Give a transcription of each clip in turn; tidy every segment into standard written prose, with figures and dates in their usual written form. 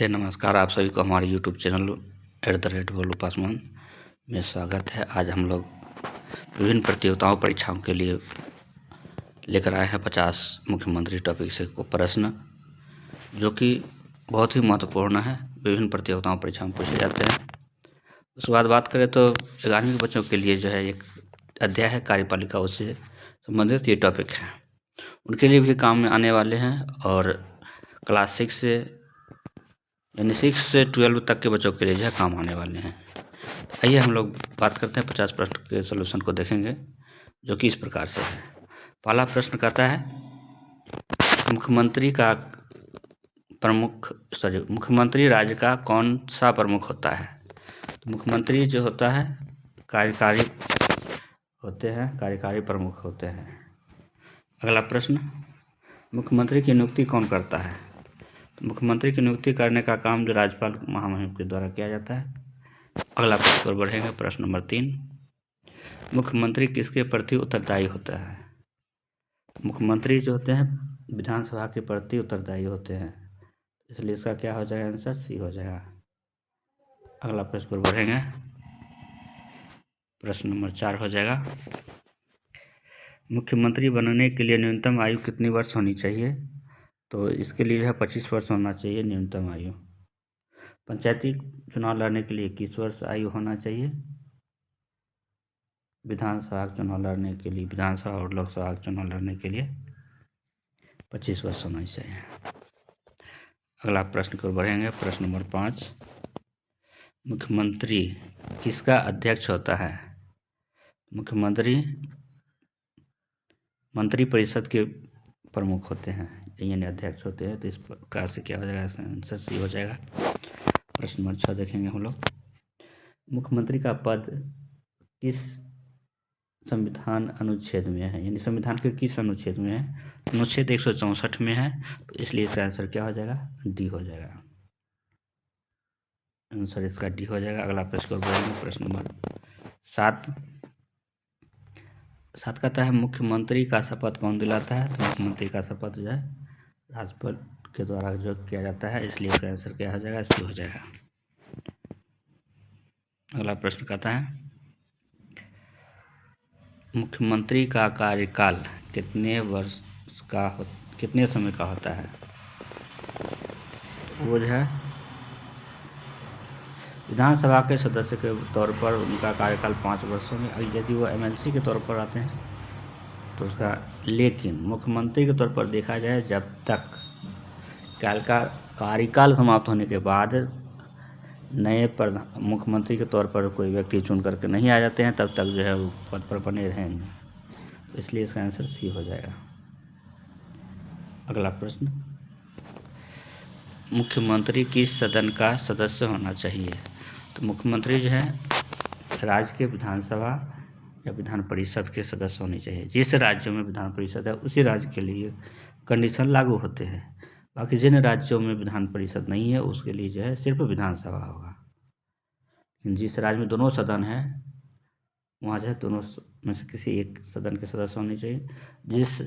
नमस्ते नमस्कार, आप सभी को हमारे यूट्यूब चैनल @गोलू पासवान में स्वागत है। आज हम लोग विभिन्न प्रतियोगिताओं परीक्षाओं के लिए लेकर आए हैं 50 मुख्यमंत्री टॉपिक से को प्रश्न, जो कि बहुत ही महत्वपूर्ण है। विभिन्न प्रतियोगिताओं परीक्षाओं में पूछे जाते हैं। उसके बाद बात करें तो 11वीं के बच्चों के लिए जो है एक अध्याय है कार्यपालिका, उससे संबंधित ये टॉपिक है, उनके लिए भी काम में आने वाले हैं। और क्लास 6 से यानी 6 से 12 तक के बच्चों के लिए जो है काम आने वाले हैं। आइए हम लोग बात करते हैं 50 प्रश्न के सलूशन को देखेंगे, जो कि इस प्रकार से है। पहला प्रश्न कहता है मुख्यमंत्री राज्य का कौन सा प्रमुख होता है। तो मुख्यमंत्री जो होता है कार्यकारी प्रमुख होते हैं। अगला प्रश्न, मुख्यमंत्री की नियुक्ति कौन करता है। तो मुख्यमंत्री की नियुक्ति करने का काम जो राज्यपाल महामहिम के द्वारा किया जाता है। अगला प्रश्न पर बढ़ेंगे। प्रश्न नंबर 3, मुख्यमंत्री किसके प्रति उत्तरदायी होता है। मुख्यमंत्री जो होते हैं विधानसभा के प्रति उत्तरदायी होते हैं, इसलिए इसका क्या हो जाएगा, आंसर सी हो जाएगा। अगला प्रश्न पर बढ़ेंगे। प्रश्न नंबर 4 हो जाएगा, मुख्यमंत्री बनने के लिए न्यूनतम आयु कितनी वर्ष होनी चाहिए। तो इसके लिए है 25 वर्ष होना चाहिए न्यूनतम आयु। पंचायती चुनाव लड़ने के लिए 21 वर्ष आयु होना चाहिए। विधानसभा चुनाव लड़ने के लिए, विधानसभा और लोकसभा चुनाव लड़ने के लिए 25 वर्ष होना चाहिए। अगला प्रश्न को बढ़ेंगे। प्रश्न नंबर 5, मुख्यमंत्री किसका अध्यक्ष होता है। मुख्यमंत्री मंत्रिपरिषद के प्रमुख होते हैं, यानी अध्यक्ष होते हैं। तो इस प्रकार से क्या हो जाएगा, आंसर सी हो जाएगा। प्रश्न नंबर 6 देखेंगे हम लोग, मुख्यमंत्री का पद किस संविधान अनुच्छेद में है, यानी संविधान के किस अनुच्छेद में है। अनुच्छेद 164 में है, तो इसलिए इसका आंसर क्या हो जाएगा, डी हो जाएगा। आंसर इसका डी हो जाएगा। अगला प्रश्न बढ़ेंगे। प्रश्न नंबर 7 कहता है मुख्यमंत्री का शपथ कौन दिलाता है। तो मुख्यमंत्री का शपथ जो है राज्यपाल के द्वारा जो किया जाता है, इसलिए इसका आंसर क्या हो जाएगा, सी हो जाएगा। अगला प्रश्न कहता है मुख्यमंत्री का कार्यकाल कितने समय का होता है। वो जो है विधानसभा के सदस्य के तौर पर उनका कार्यकाल 5 वर्षों में, यदि वो MLC के तौर पर आते हैं तो उसका, लेकिन मुख्यमंत्री के तौर पर देखा जाए जब तक कार्यकाल समाप्त होने के बाद नए मुख्यमंत्री के तौर पर कोई व्यक्ति चुन करके नहीं आ जाते हैं, तब तक जो है वो पद पर बने रहेंगे। तो इसलिए इसका आंसर सी हो जाएगा। अगला प्रश्न, मुख्यमंत्री किस सदन का सदस्य होना चाहिए। तो मुख्यमंत्री जो है राज्य के विधानसभा या विधान परिषद के सदस्य होने चाहिए। जिस राज्यों में विधान परिषद है उसी राज्य के लिए कंडीशन लागू होते हैं। बाकी जिन राज्यों में विधान परिषद नहीं है उसके लिए जो है सिर्फ विधानसभा होगा। जिस राज्य में दोनों सदन है वहाँ जो है दोनों में से किसी एक सदन के सदस्य होने चाहिए। जिस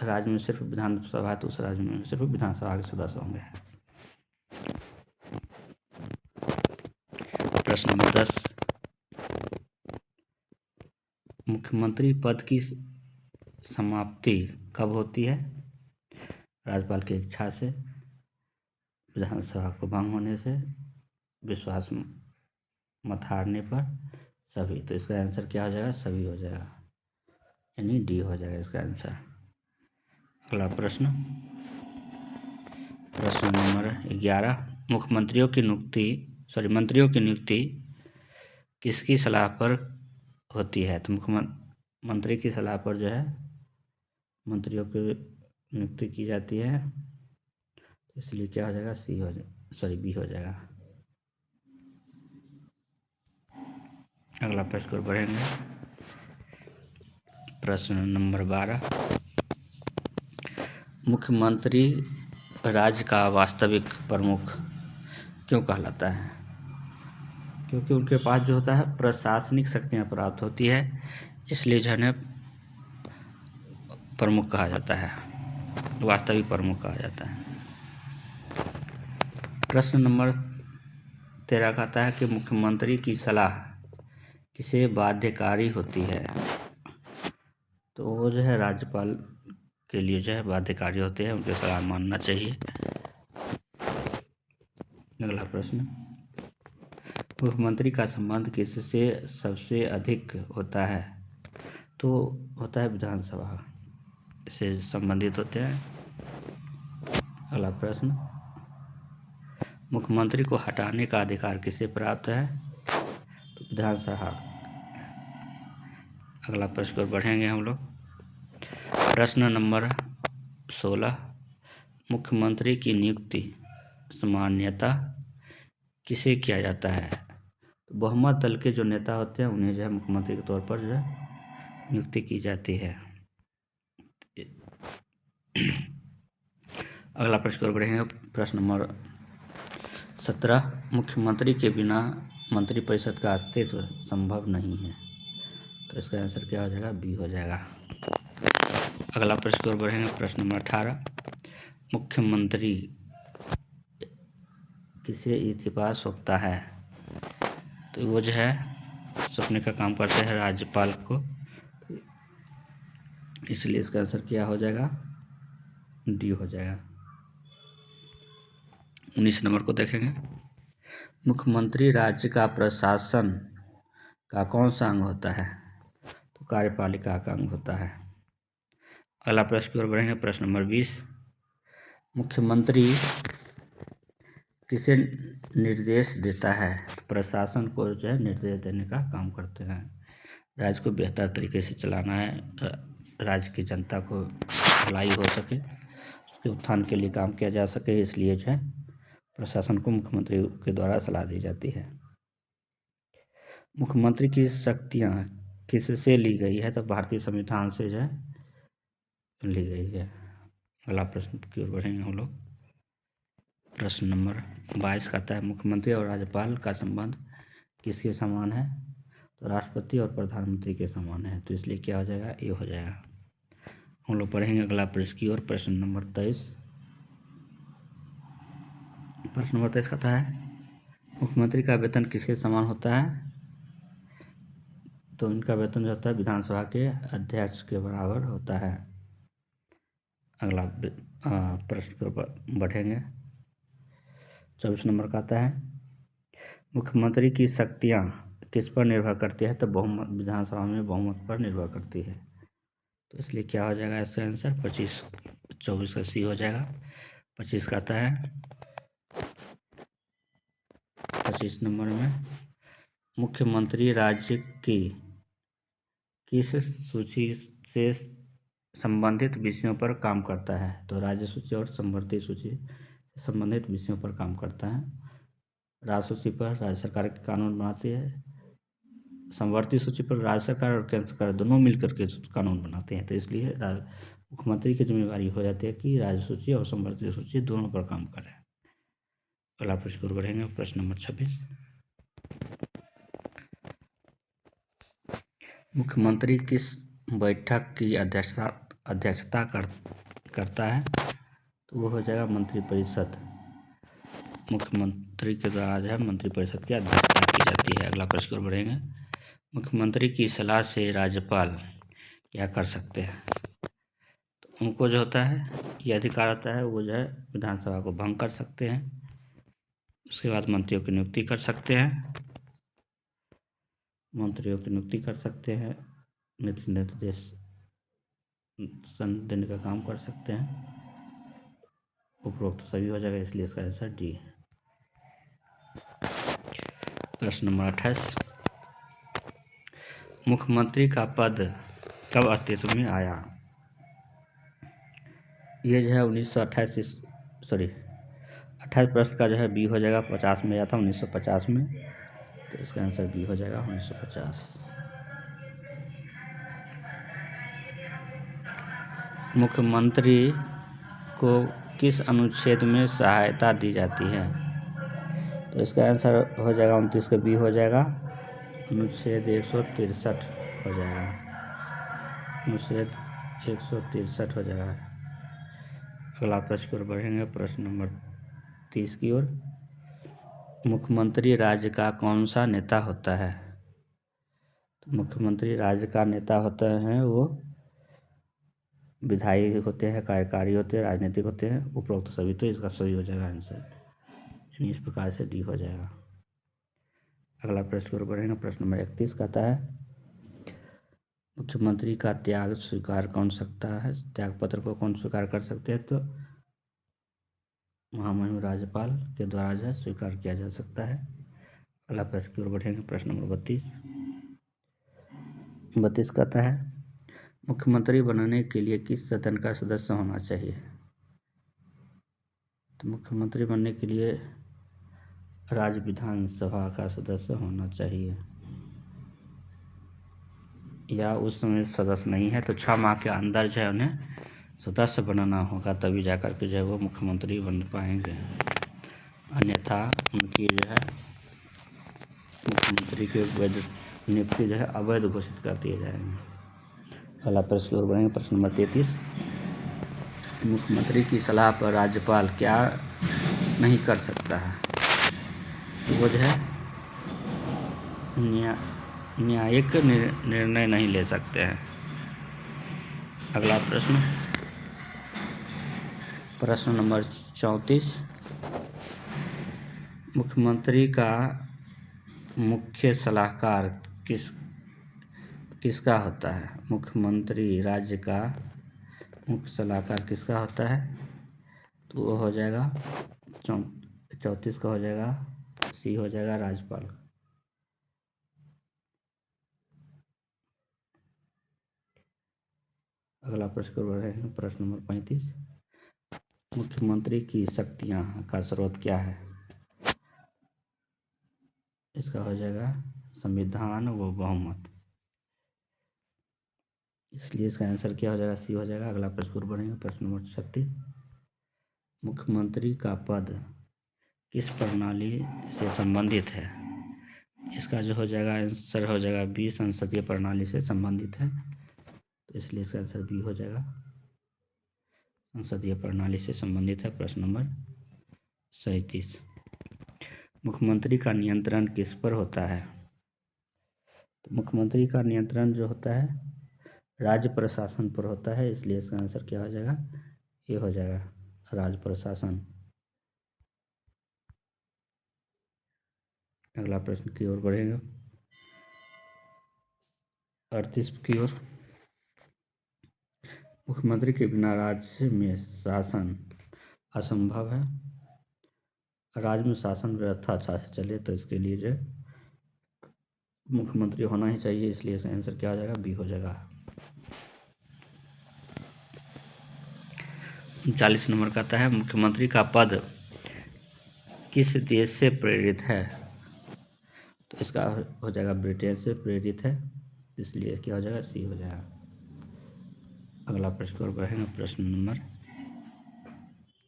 राज्य में सिर्फ विधानसभा है तो उस राज्य में सिर्फ विधानसभा के सदस्य होंगे। प्रश्न नंबर 10, मुख्यमंत्री पद की समाप्ति कब होती है। राज्यपाल की इच्छा से, विधानसभा को भंग होने से, विश्वास मत हारने पर, सभी। तो इसका आंसर क्या हो जाएगा, सभी हो जाएगा, यानी डी हो जाएगा इसका आंसर। अगला प्रश्न, प्रश्न नंबर 11, मंत्रियों की नियुक्ति किसकी सलाह पर होती है। तो मुख्यमंत्री की सलाह पर जो है मंत्रियों की नियुक्ति की जाती है, इसलिए क्या हो जाएगा, बी हो जाएगा। अगला प्रश्न पर बढ़ेंगे। प्रश्न नंबर 12, मुख्यमंत्री राज्य का वास्तविक प्रमुख क्यों कहलाता है। क्योंकि उनके पास जो होता है प्रशासनिक शक्तियाँ प्राप्त होती है, इसलिए जो है प्रमुख कहा जाता है, वास्तविक प्रमुख कहा जाता है। प्रश्न नंबर 13 का आता है कि मुख्यमंत्री की सलाह किसे बाध्यकारी होती है। तो वो जो है राज्यपाल के लिए जो है बाध्यकारी होते हैं, उनकी सलाह मानना चाहिए। अगला प्रश्न, मुख्यमंत्री का संबंध किससे सबसे अधिक होता है। तो होता है विधानसभा से संबंधित होते हैं। अगला प्रश्न, मुख्यमंत्री को हटाने का अधिकार किसे प्राप्त है। तो विधानसभा। अगला प्रश्न पर बढ़ेंगे हम लोग। प्रश्न नंबर 16, मुख्यमंत्री की नियुक्ति सामान्यतः किसे किया जाता है। तो बहुमत दल के जो नेता होते हैं उन्हें जो है मुख्यमंत्री के तौर पर जो है नियुक्ति की जाती है। अगला प्रश्न पर बढ़ेंगे। प्रश्न नंबर 17, मुख्यमंत्री के बिना मंत्रिपरिषद का अस्तित्व संभव नहीं है। तो इसका आंसर क्या हो जाएगा, बी हो जाएगा। अगला प्रश्न पर बढ़ेंगे। प्रश्न नंबर 18, मुख्यमंत्री किसे इस्तीफा सौंपता है। तो वो जो है सौंपने का काम करते हैं राज्यपाल को, इसलिए इसका आंसर क्या हो जाएगा, डी हो जाएगा। 19 नंबर को देखेंगे। मुख्यमंत्री राज्य का प्रशासन का कौन सा अंग होता है। तो कार्यपालिका का अंग होता है। अगला प्रश्न की ओर बढ़ेंगे। प्रश्न नंबर 20, मुख्यमंत्री किसे निर्देश देता है। तो प्रशासन को जो है निर्देश देने का काम करते हैं। राज्य को बेहतर तरीके से चलाना है, राज्य की जनता को भलाई हो सके, उसके उत्थान के लिए काम किया जा सके, इसलिए जो है प्रशासन को मुख्यमंत्री के द्वारा सलाह दी जाती है। मुख्यमंत्री की शक्तियाँ किससे ली गई है। तो भारतीय संविधान से जो है ली गई है। अगला प्रश्न की ओर बढ़ेंगे हम लोग। प्रश्न नंबर 22 का आता है, मुख्यमंत्री और राज्यपाल का संबंध किसके समान है। तो राष्ट्रपति और प्रधानमंत्री के समान है, तो इसलिए क्या हो जाएगा, ए हो जाएगा। हम लोग पढ़ेंगे अगला प्रश्न की ओर। प्रश्न नंबर 23, प्रश्न नंबर 23 कहता है, मुख्यमंत्री का वेतन किसके समान होता है। तो इनका वेतन जो होता है विधानसभा के अध्यक्ष के बराबर होता है। अगला प्रश्न के ऊपर बढ़ेंगे। 24 नंबर का आता है, मुख्यमंत्री की शक्तियाँ किस पर निर्भर करती है। तो बहुमत, विधानसभा में बहुमत पर निर्भर करती है, तो इसलिए क्या हो जाएगा इसका आंसर 25, 24 का सी हो जाएगा। 25 का आता है, 25 नंबर में, मुख्यमंत्री राज्य की किस सूची से संबंधित विषयों पर काम करता है। तो राज्य सूची और समवर्ती सूची से संबंधित विषयों पर काम करता है। राज्य सूची पर राज्य सरकार के कानून बनाती है, समवर्ती सूची पर राज्य सरकार और केंद्र सरकार दोनों मिलकर के कानून बनाते हैं, तो इसलिए मुख्यमंत्री की जिम्मेदारी हो जाती है कि राज्य सूची और समवर्ती सूची दोनों पर काम करें। अगला प्रश्न बढ़ेंगे। प्रश्न नंबर 26, मुख्यमंत्री किस बैठक की अध्यक्षता करता है। तो वो हो जाएगा मंत्रिपरिषद। मुख्यमंत्री के द्वारा जो है मंत्रिपरिषद की अध्यक्षता की जाती है। अगला प्रश्न बढ़ेंगे। मुख्यमंत्री की सलाह से राज्यपाल क्या कर सकते हैं। तो उनको जो होता है ये अधिकार होता है, वो जो है विधानसभा को भंग कर सकते हैं, उसके बाद मंत्रियों की नियुक्ति कर सकते हैं, नीति निर्देश देने का काम कर सकते हैं। उपरोक्त सभी हो जाएगा, इसलिए इसका आंसर डी है। प्रश्न नंबर 28, मुख्यमंत्री का पद कब अस्तित्व में आया। ये जो है 28 प्रश्न का जो है बी हो जाएगा। 50 में आया था 1950 में, तो इसका आंसर बी हो जाएगा 1950। मुख्यमंत्री को किस अनुच्छेद में सहायता दी जाती है। तो इसका आंसर हो जाएगा 29 का बी हो जाएगा, अनुच्छेद 163 हो जाएगा, अनुच्छेद 163 हो जाएगा। अगला प्रश्न की ओर बढ़ेंगे। प्रश्न नंबर 30 की ओर। मुख्यमंत्री राज्य का कौन सा नेता होता है? तो मुख्यमंत्री राज्य का नेता होते हैं वो विधायी होते हैं, कार्यकारी होते हैं, राजनीतिक होते हैं, उपरोक्त सभी। तो इसका सही हो जाएगा आंसर, यानी इस प्रकार से डी हो जाएगा। अगला प्रश्न की ओर बढ़ेंगे। प्रश्न नंबर 31 कहता है मुख्यमंत्री का त्याग स्वीकार कौन सकता है? त्याग पत्र को कौन स्वीकार कर सकते हैं? तो महामहिम राज्यपाल के द्वारा जो है स्वीकार किया जा सकता है। अगला प्रश्न की ओर बढ़ेंगे। प्रश्न नंबर 32 कहता है मुख्यमंत्री बनने के लिए किस सदन का सदस्य होना चाहिए? तो मुख्यमंत्री बनने के लिए राज्य विधानसभा का सदस्य होना चाहिए, या उस समय सदस्य नहीं है तो 6 माह के अंदर जो है उन्हें सदस्य बनाना होगा, तभी जाकर के जो है वो मुख्यमंत्री बन पाएंगे। अन्यथा उनकी जो है मुख्यमंत्री की वैध नियुक्ति जो है अवैध घोषित कर दिए जाएंगे। अगला प्रश्न की ओर बढ़ेंगे। प्रश्न नंबर 33 मुख्यमंत्री की सलाह पर राज्यपाल क्या नहीं कर सकता है? तो वो जो है न्यायिक निर्णय नहीं ले सकते हैं। अगला प्रश्न नंबर 34 मुख्यमंत्री का मुख्य सलाहकार किसका होता है? मुख्यमंत्री राज्य का मुख्य सलाहकार किसका होता है? तो वो हो जाएगा 34 का हो जाएगा सी हो जाएगा राज्यपाल। अगला प्रश्न प्रश्न नंबर 35 मुख्यमंत्री की शक्तियां का स्रोत क्या है? इसका हो जाएगा संविधान व बहुमत, इसलिए इसका आंसर क्या हो जाएगा? सी हो जाएगा। अगला प्रश्न बढ़ेंगे। प्रश्न नंबर 36 मुख्यमंत्री का पद किस प्रणाली से संबंधित है? इसका जो हो जाएगा आंसर हो जाएगा बी, संसदीय प्रणाली से संबंधित है, तो इसलिए इसका आंसर बी हो जाएगा, संसदीय प्रणाली से संबंधित है। प्रश्न नंबर 37 मुख्यमंत्री का नियंत्रण किस पर होता है? तो मुख्यमंत्री का नियंत्रण जो होता है राज्य प्रशासन पर होता है, इसलिए इसका आंसर क्या हो जाएगा? ये हो जाएगा राज्य प्रशासन। अगला प्रश्न की ओर बढ़ेगा। 38 की ओर मुख्यमंत्री के बिना राज्य में शासन असंभव है। राज्य में शासन व्यवस्था अच्छा से चले तो इसके लिए जो मुख्यमंत्री होना ही चाहिए, इसलिए इसका आंसर क्या हो जाएगा? बी हो जाएगा। 39 नंबर कहता है मुख्यमंत्री का पद किस देश से प्रेरित है? तो इसका हो जाएगा ब्रिटेन से प्रेरित है, इसलिए क्या हो जाएगा? सी हो जाएगा। अगला प्रश्न और बढ़ेगा। प्रश्न नंबर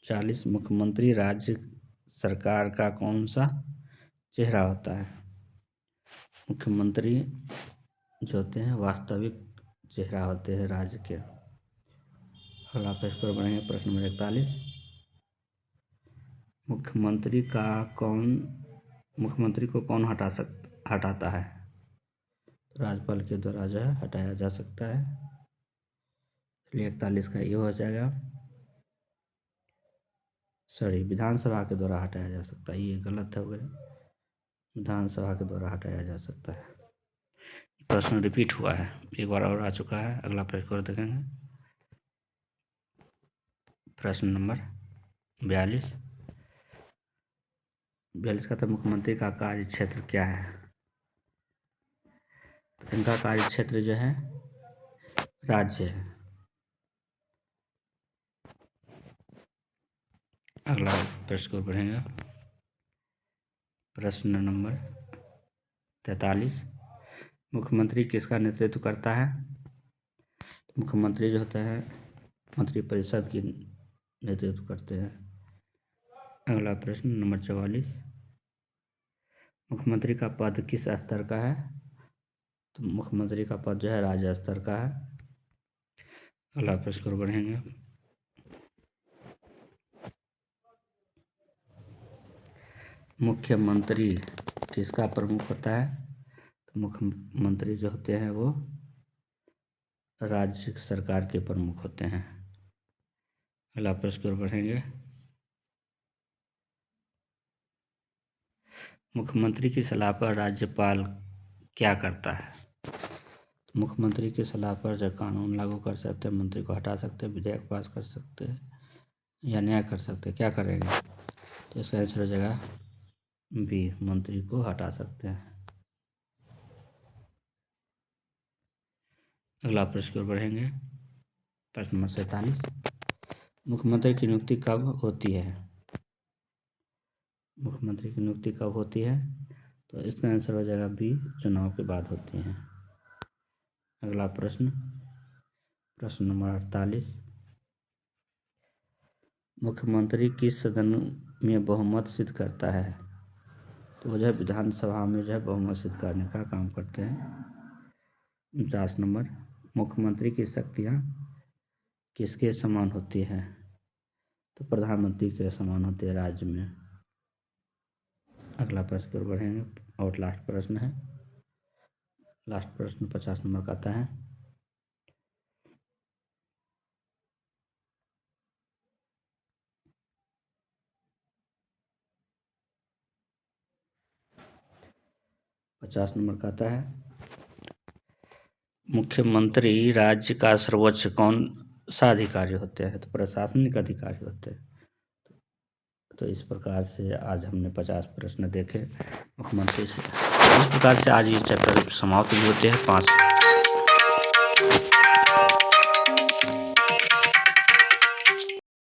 40 मुख्यमंत्री राज्य सरकार का कौन सा चेहरा होता है? मुख्यमंत्री जो होते हैं वास्तविक चेहरा होते हैं राज्य के। अगला प्रश्न और बढ़ेंगे। प्रश्न नंबर 41 मुख्यमंत्री को कौन हटाता है? राज्यपाल के द्वारा जो है हटाया जा सकता है, इसलिए 41 का ये हो जाएगा। सॉरी, विधानसभा के द्वारा हटाया जा सकता है, ये गलत हो गया, विधानसभा के द्वारा हटाया जा सकता है। प्रश्न रिपीट हुआ है, एक बार और आ चुका है। अगला प्रश्न और देखेंगे। प्रश्न नंबर 42 का तो मुख्यमंत्री का कार्य क्षेत्र क्या है? तो इनका कार्य क्षेत्र जो है राज्य है। अगला प्रश्न को बढ़ेंगे। प्रश्न नंबर 43 मुख्यमंत्री किसका नेतृत्व करता है? मुख्यमंत्री जो होता है मंत्रिपरिषद की नेतृत्व करते हैं। अगला प्रश्न नंबर 44 मुख्यमंत्री का पद किस स्तर का है? तो मुख्यमंत्री का पद जो है राज्य स्तर का है। अगला प्रश्न को बढ़ेंगे। मुख्यमंत्री किसका प्रमुख होता है? तो मुख्यमंत्री जो होते हैं वो राज्य सरकार के प्रमुख होते हैं। अगला प्रश्न की ओर बढ़ेंगे। मुख्यमंत्री की सलाह पर राज्यपाल क्या करता है? मुख्यमंत्री की सलाह पर जो कानून लागू कर सकते हैं, मंत्री को हटा सकते हैं, विधेयक पास कर सकते हैं या न्याय कर सकते हैं। क्या करेंगे? तो इसका आंसर हो जाएगा बी, मंत्री को हटा सकते हैं। अगला प्रश्न की ओर बढ़ेंगे। प्रश्न नंबर 47, मुख्यमंत्री की नियुक्ति कब होती है? मुख्यमंत्री की नियुक्ति कब होती है? तो इसका आंसर हो जाएगा बी, चुनाव के बाद होती है। अगला प्रश्न नंबर 48, मुख्यमंत्री किस सदन में बहुमत सिद्ध करता है? तो वो जो है विधानसभा में जो है बहुमत सिद्ध करने का काम करते हैं। 49 नंबर, मुख्यमंत्री की शक्तियाँ किसके समान होती है? तो प्रधानमंत्री के समान होती है राज्य में। अगला प्रश्न की ओर बढ़ेंगे और लास्ट प्रश्न है। लास्ट प्रश्न 50 नंबर का आता है। नंबर का आता है, मुख्यमंत्री राज्य का सर्वोच्च कौन सा अधिकारी होते हैं? तो प्रशासनिक अधिकारी होते हैं। तो इस प्रकार से आज हमने 50 प्रश्न देखे मुख्यमंत्री से। इस प्रकार से आज ये चैप्टर समाप्त भी होते हैं। 5